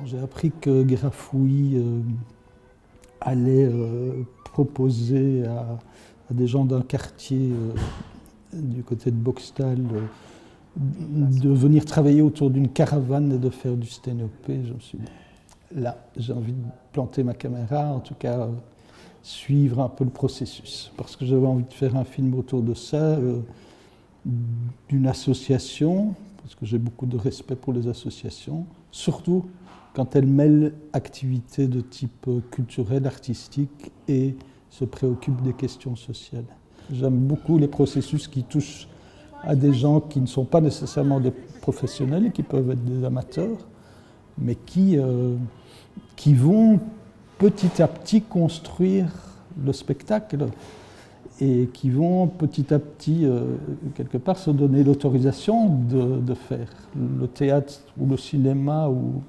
J'ai appris que Grafouilly allait proposer à des gens d'un quartier du côté de Boxtal de venir travailler autour d'une caravane et de faire du sténopé. Je me suis dit, là, j'ai envie de planter ma caméra, en tout cas suivre un peu le processus, parce que j'avais envie de faire un film autour de ça, d'une association, parce que j'ai beaucoup de respect pour les associations, surtout quand elles mêlent activités de type culturel, artistique et se préoccupent des questions sociales. J'aime beaucoup les processus qui touchent à des gens qui ne sont pas nécessairement des professionnels et qui peuvent être des amateurs, mais qui vont petit à petit construire le spectacle et qui vont petit à petit, quelque part, se donner l'autorisation de faire. Le théâtre ou le cinéma ou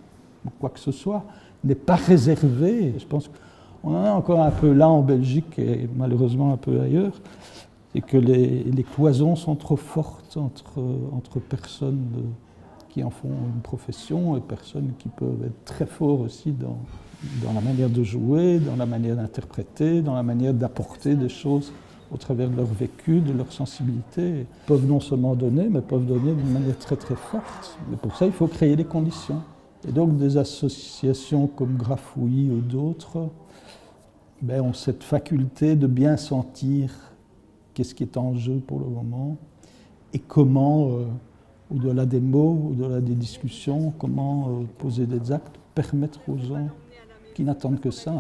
quoi que ce soit n'est pas réservé. Je pense qu'on en a encore un peu là en Belgique et malheureusement un peu ailleurs. Et que les cloisons sont trop fortes entre personnes qui en font une profession et personnes qui peuvent être très forts aussi dans la manière de jouer, dans la manière d'interpréter, dans la manière d'apporter des choses au travers de leur vécu, de leur sensibilité. Ils peuvent non seulement donner, mais peuvent donner d'une manière très très forte. Mais pour ça, il faut créer les conditions. Et donc des associations comme Grafouilly ou d'autres ont cette faculté de bien sentir qu'est-ce qui est en jeu pour le moment et comment, au-delà des mots, au-delà des discussions, comment poser des actes, permettre aux gens qui n'attendent que ça.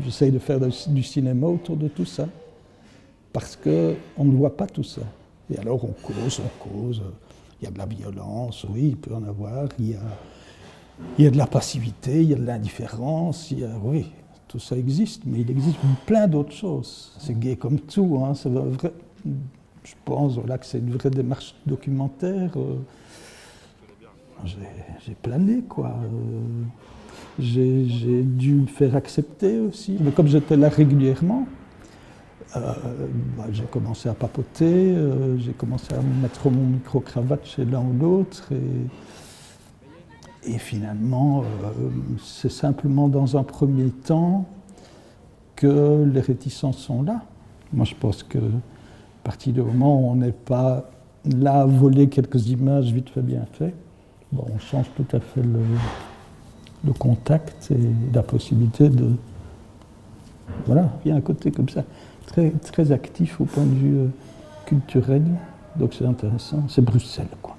J'essaye de faire du cinéma autour de tout ça, parce qu'on ne voit pas tout ça. Et alors on cause, il y a de la violence, oui, il peut en avoir, il y a de la passivité, il y a de l'indifférence, oui. Tout ça existe, mais il existe plein d'autres choses. C'est gay comme tout. C'est vrai, je pense que c'est une vraie démarche documentaire. J'ai plané, quoi. J'ai dû me faire accepter aussi. Mais comme j'étais là régulièrement, j'ai commencé à papoter, j'ai commencé à mettre mon micro-cravate chez l'un ou l'autre. Et finalement, c'est simplement dans un premier temps que les réticences sont là. Moi, je pense qu'à partir du moment où on n'est pas là à voler quelques images vite fait, bien fait, on change tout à fait le contact et la possibilité de... Voilà, il y a un côté comme ça, très, très actif au point de vue culturel, donc c'est intéressant. C'est Bruxelles, quoi.